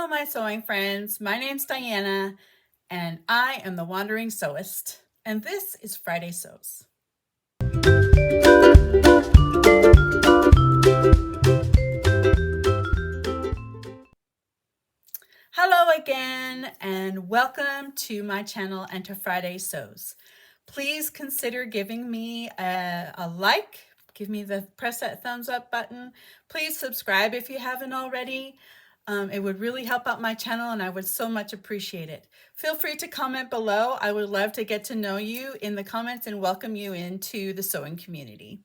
Hello, my sewing friends. My name's Diana, and I am the Wandering Sewist, and this is Friday Sews. Hello again, and welcome to my channel and to Friday Sews. Please consider giving me a like. Press that thumbs up button. Please subscribe if you haven't already. It would really help out my channel and I would so much appreciate it. Feel free to comment below. I would love to get to know you in the comments and welcome you into the sewing community.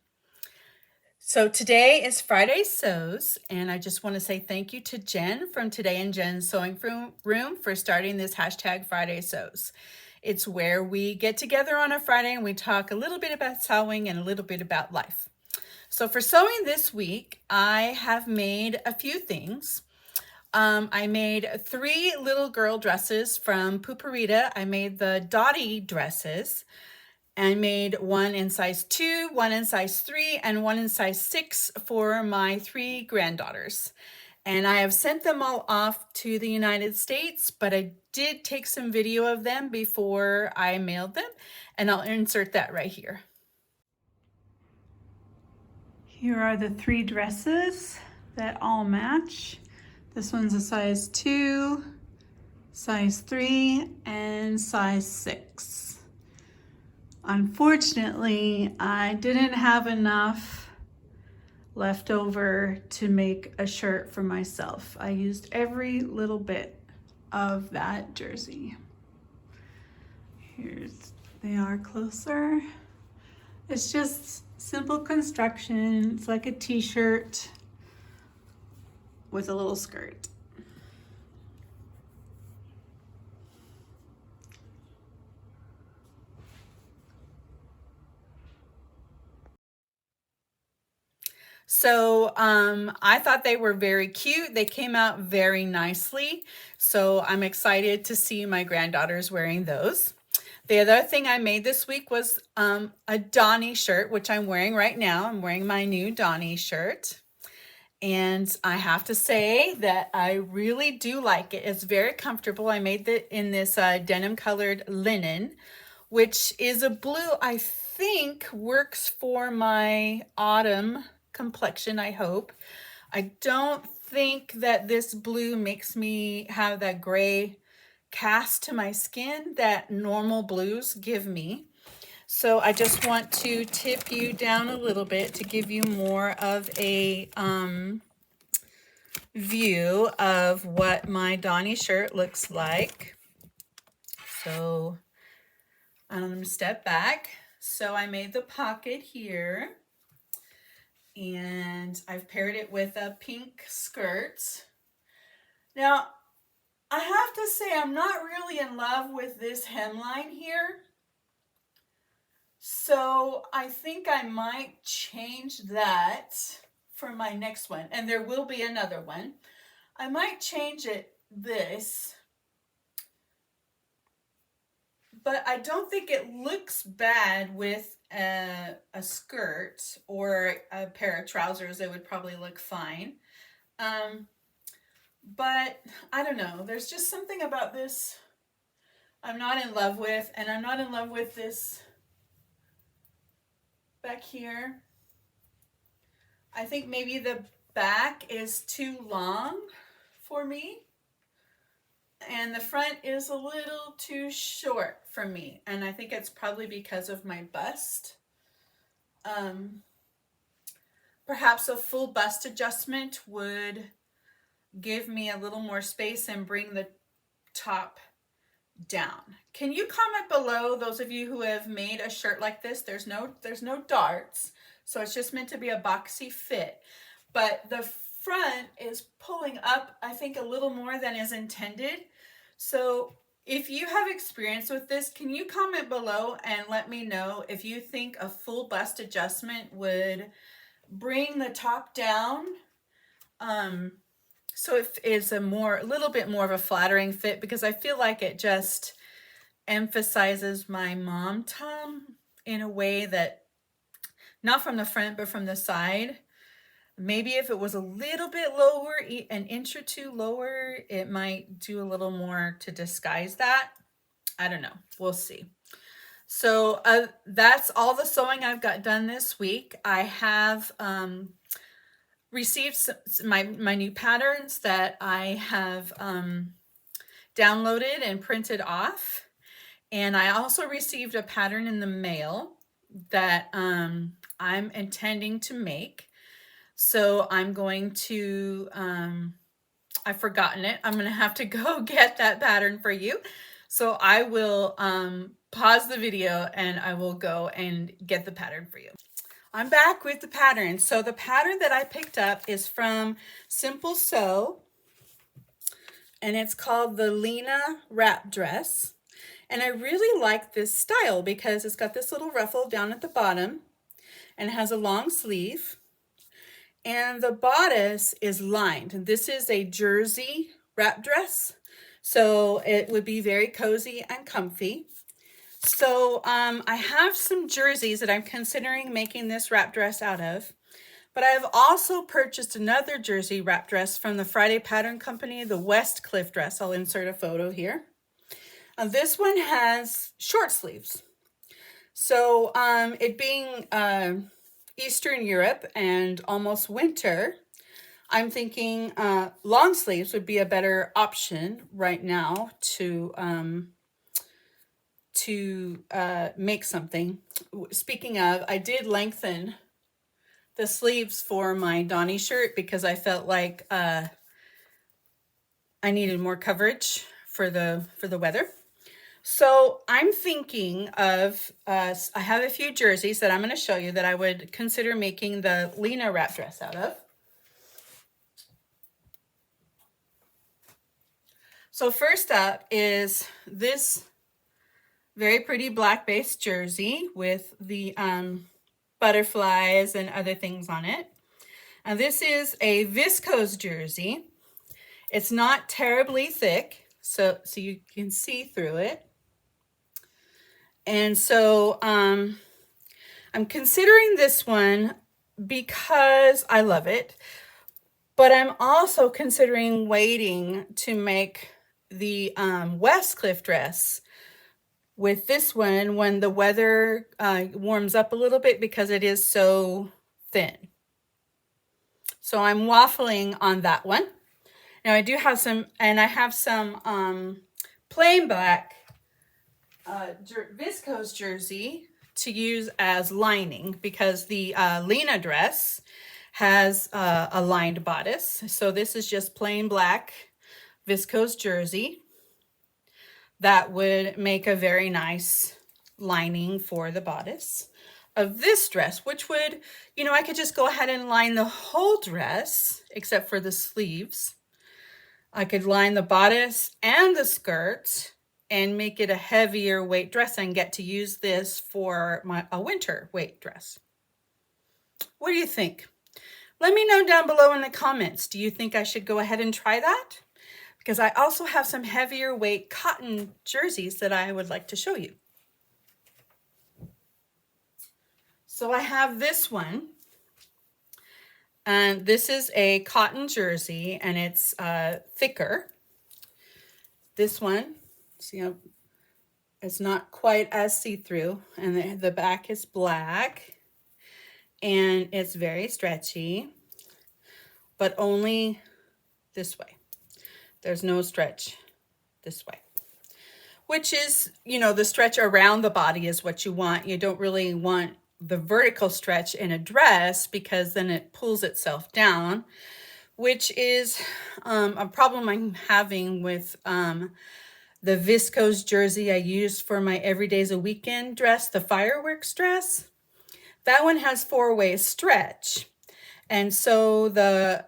So today is Friday Sews, and I just want to say thank you to Jen from Today in Jen's Sewing Room for starting this hashtag Friday Sews. It's where we get together on a Friday and we talk a little bit about sewing and a little bit about life. So for sewing this week, I have made a few things. I made 3 little girl dresses from Puperita. I made the Dotty dresses. I made one in size 2, one in size 3, and one in size 6 for my 3 granddaughters. And I have sent them all off to the United States, but I did take some video of them before I mailed them, and I'll insert that right here. Here are the 3 dresses that all match. This one's a size 2, size 3, and size 6. Unfortunately, I didn't have enough left over to make a shirt for myself. I used every little bit of that jersey. They are closer. It's just simple construction. It's like a t-shirt with a little skirt. So I thought they were very cute. They came out very nicely. So I'm excited to see my granddaughters wearing those. The other thing I made this week was a Donny shirt, which I'm wearing right now. I'm wearing my new Donny shirt. And I have to say that I really do like it. It's very comfortable. I made it in this denim colored linen, which is a blue I think works for my autumn complexion, I hope. I don't think that this blue makes me have that gray cast to my skin that normal blues give me. So I just want to tip you down a little bit to give you more of a view of what my Donny shirt looks like. So I'm going to step back. So I made the pocket here and I've paired it with a pink skirt. Now, I have to say I'm not really in love with this hemline here. So I think I might change that for my next one. And there will be another one. I might change it this. But I don't think it looks bad with a skirt or a pair of trousers. It would probably look fine. But I don't know. There's just something about this I'm not in love with. And I'm not in love with this back here. I think maybe the back is too long for me. And the front is a little too short for me. And I think it's probably because of my bust. Perhaps a full bust adjustment would give me a little more space and bring the top down. Can you comment below, those of you who have made a shirt like this? There's no darts, so it's just meant to be a boxy fit. But the front is pulling up, I think, a little more than is intended. So if you have experience with this, can you comment below and let me know if you think a full bust adjustment would bring the top down? So if it's a little bit more of a flattering fit, because I feel like it just emphasizes my mom tom in a way that, not from the front, but from the side, maybe if it was a little bit lower, an inch or two lower, it might do a little more to disguise that. I don't know. We'll see. So that's all the sewing I've got done this week. I have received my new patterns that I have downloaded and printed off. And I also received a pattern in the mail that I'm intending to make. So I'm going to, I've forgotten it. I'm going to have to go get that pattern for you. So I will pause the video and I will go and get the pattern for you. I'm back with the pattern. So the pattern that I picked up is from Simple Sew, and it's called the Lena Wrap Dress. And I really like this style because it's got this little ruffle down at the bottom and it has a long sleeve. And the bodice is lined. This is a jersey wrap dress, so it would be very cozy and comfy. So I have some jerseys that I'm considering making this wrap dress out of, but I've also purchased another jersey wrap dress from the Friday Pattern Company, the West Cliff dress. I'll insert a photo here. This one has short sleeves. So it being Eastern Europe and almost winter, I'm thinking long sleeves would be a better option right now to make something. Speaking of, I did lengthen the sleeves for my Donny shirt because I felt like I needed more coverage for the weather. So I'm thinking of, I have a few jerseys that I'm going to show you that I would consider making the Lena wrap dress out of. So first up is this very pretty black base jersey with the butterflies and other things on it. And this is a viscose jersey. It's not terribly thick, so you can see through it. And so I'm considering this one because I love it, but I'm also considering waiting to make the West Cliff dress with this one when the weather warms up a little bit because it is so thin. So I'm waffling on that one. Now I do have some, and I have some plain black viscose jersey to use as lining because the Lena dress has a lined bodice. So this is just plain black viscose jersey that would make a very nice lining for the bodice of this dress, which would, you know, I could just go ahead and line the whole dress except for the sleeves. I could line the bodice and the skirt and make it a heavier weight dress and get to use this for a winter weight dress. What do you think? Let me know down below in the comments. Do you think I should go ahead and try that? Because I also have some heavier weight cotton jerseys that I would like to show you. So I have this one. And this is a cotton jersey and it's thicker. This one, see, it's not quite as see-through, and the back is black and it's very stretchy, but only this way. There's no stretch this way, which is, you know, the stretch around the body is what you want. You don't really want the vertical stretch in a dress because then it pulls itself down, which is a problem I'm having with the viscose jersey I used for my Everyday's a Weekend dress, the fireworks dress. That one has 4-way stretch. And so the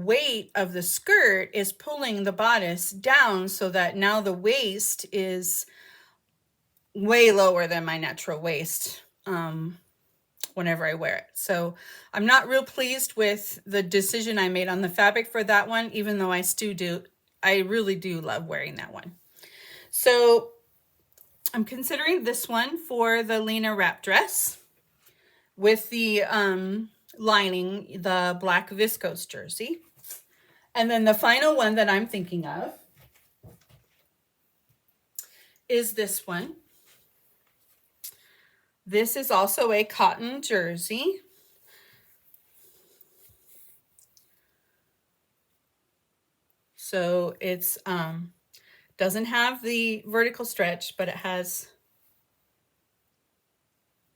weight of the skirt is pulling the bodice down so that now the waist is way lower than my natural waist whenever I wear it. So I'm not real pleased with the decision I made on the fabric for that one, even though I really do love wearing that one. So I'm considering this one for the Lena wrap dress with the lining, the black viscose jersey. And then the final one that I'm thinking of is this one. This is also a cotton jersey. So it's doesn't have the vertical stretch, but it has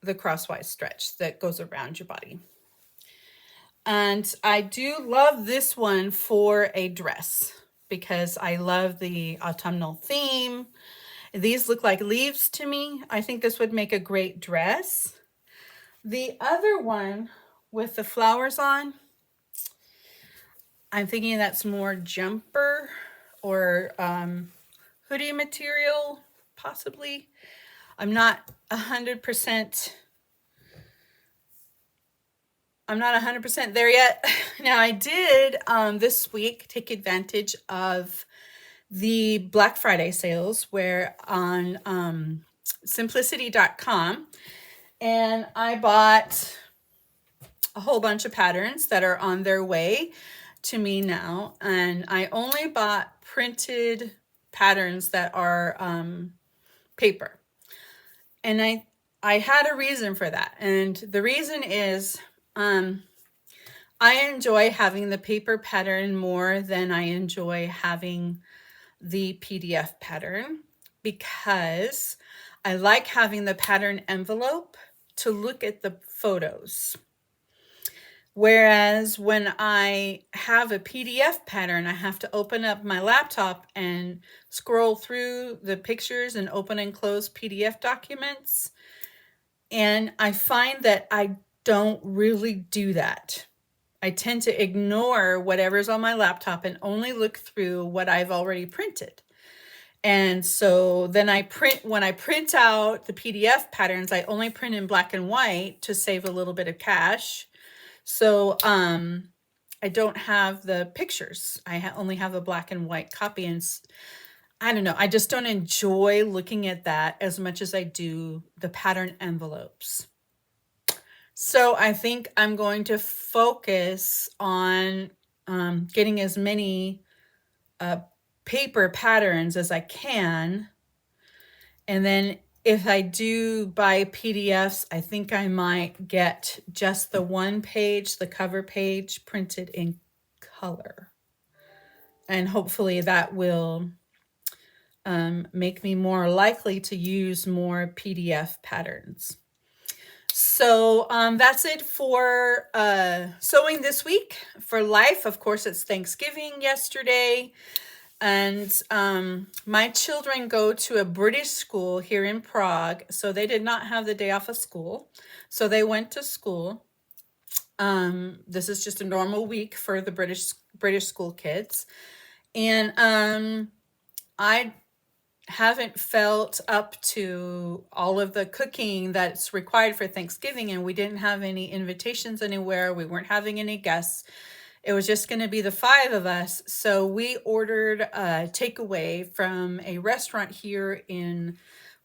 the crosswise stretch that goes around your body. And I do love this one for a dress because I love the autumnal theme. These look like leaves to me. I think this would make a great dress. The other one with the flowers on, I'm thinking that's more jumper or hoodie material, possibly. I'm not 100% there yet. Now I did this week take advantage of the Black Friday sales where on simplicity.com, and I bought a whole bunch of patterns that are on their way to me now. And I only bought printed patterns that are paper. And I had a reason for that. And the reason is I enjoy having the paper pattern more than I enjoy having the PDF pattern, because I like having the pattern envelope to look at the photos. Whereas when I have a PDF pattern, I have to open up my laptop and scroll through the pictures and open and close PDF documents. And I find that I don't really do that. I tend to ignore whatever's on my laptop and only look through what I've already printed. And so then when I print out the PDF patterns, I only print in black and white to save a little bit of cash. So I don't have the pictures. I only have a black and white copy. And I don't know, I just don't enjoy looking at that as much as I do the pattern envelopes. So I think I'm going to focus on getting as many paper patterns as I can. And then if I do buy PDFs, I think I might get just the one page, the cover page, printed in color. And hopefully that will make me more likely to use more PDF patterns. So that's it for sewing this week. For life, of course, it's Thanksgiving yesterday. And my children go to a British school here in Prague, so they did not have the day off of school. So they went to school. This is just a normal week for the British school kids. And I haven't felt up to all of the cooking that's required for Thanksgiving, and we didn't have any invitations anywhere. We weren't having any guests. It was just going to be the 5 of us. So we ordered a takeaway from a restaurant here in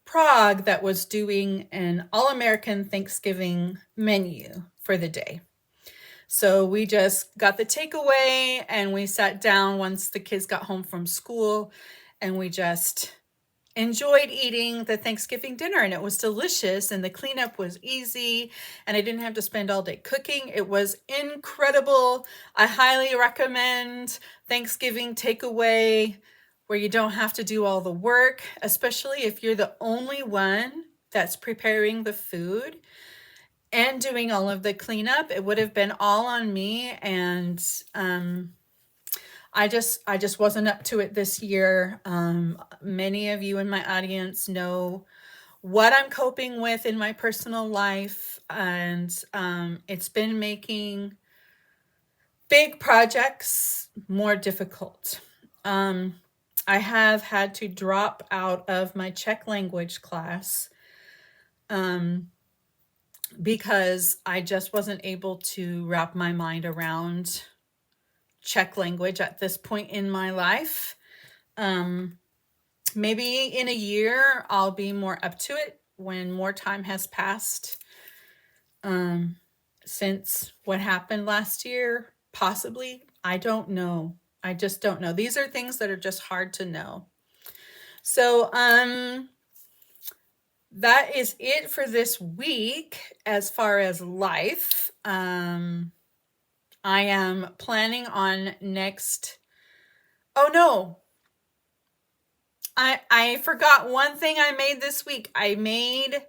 Prague that was doing an all-American Thanksgiving menu for the day. So we just got the takeaway and we sat down once the kids got home from school, and we just enjoyed eating the Thanksgiving dinner, and it was delicious, and the cleanup was easy, and I didn't have to spend all day cooking. It was incredible. I highly recommend Thanksgiving takeaway where you don't have to do all the work, especially if you're the only one that's preparing the food and doing all of the cleanup. It would have been all on me, and I just wasn't up to it this year. Many of you in my audience know what I'm coping with in my personal life, and it's been making big projects more difficult. I have had to drop out of my Czech language class because I just wasn't able to wrap my mind around Czech language at this point in my life. Maybe in a year I'll be more up to it when more time has passed. since what happened last year, possibly. I don't know. I just don't know. These are things that are just hard to know. So, that is it for this week as far as life. I am planning on next. Oh no. I forgot one thing I made this week. I made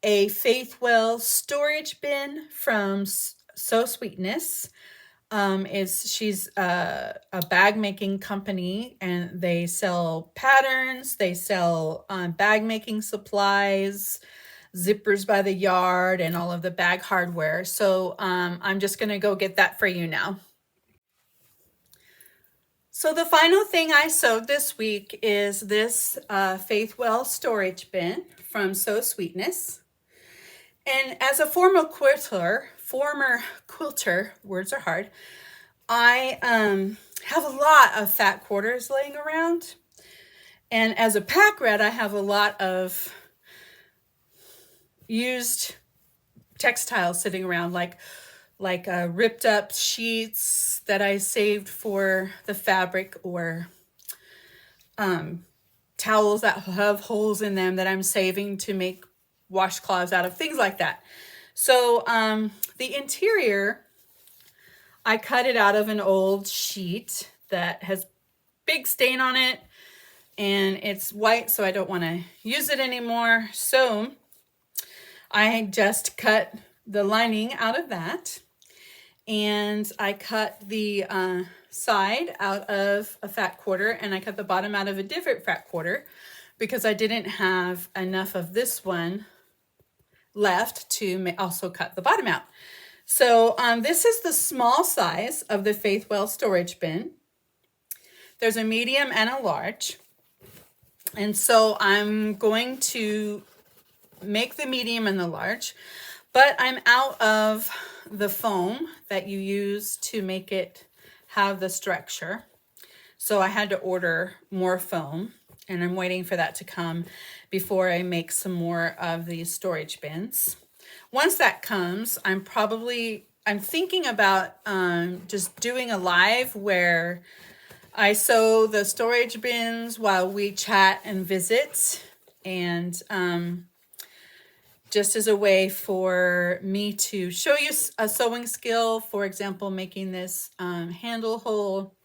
a Faithwell storage bin from Sewist. She's a bag making company, and they sell patterns, they sell bag making supplies, zippers by the yard, and all of the bag hardware. So I'm just gonna go get that for you now. So the final thing I sewed this week is this Faithwell storage bin from Sewist. And as a former quilter, words are hard, I have a lot of fat quarters laying around. And as a pack rat, I have a lot of used textiles sitting around, like ripped up sheets that I saved for the fabric, or towels that have holes in them that I'm saving to make washcloths out of, things like that. So the interior, I cut it out of an old sheet that has big stain on it, and it's white, so I don't want to use it anymore. So I just cut the lining out of that, and I cut the side out of a fat quarter, and I cut the bottom out of a different fat quarter because I didn't have enough of this one left to also cut the bottom out. So this is the small size of the Faithwell storage bin. There's a medium and a large. And so I'm going to make the medium and the large, but I'm out of the foam that you use to make it have the structure. So I had to order more foam, and I'm waiting for that to come before I make some more of these storage bins. Once that comes, I'm thinking about just doing a live where I sew the storage bins while we chat and visit, and just as a way for me to show you a sewing skill, for example, making this handle hole,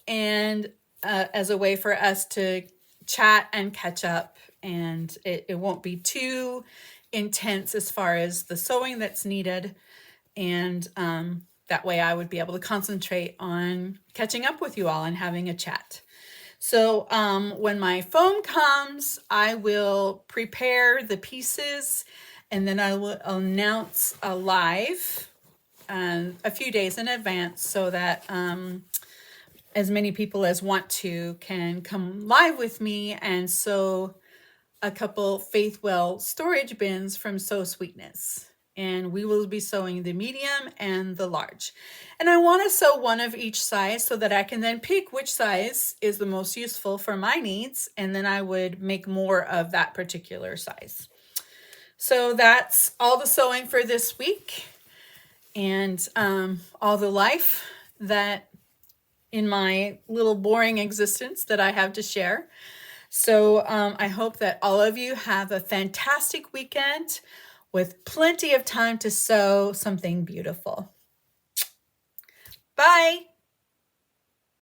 and as a way for us to chat and catch up, and it won't be too intense as far as the sewing that's needed, and that way I would be able to concentrate on catching up with you all and having a chat. So when my foam comes, I will prepare the pieces, and then I will announce a live a few days in advance so that as many people as want to can come live with me and sew a couple Faithwell storage bins from Sewist. And we will be sewing the medium and the large. And I want to sew one of each size so that I can then pick which size is the most useful for my needs, and then I would make more of that particular size. So that's all the sewing for this week, and all the life that in my little boring existence that I have to share. So I hope that all of you have a fantastic weekend with plenty of time to sew something beautiful. Bye.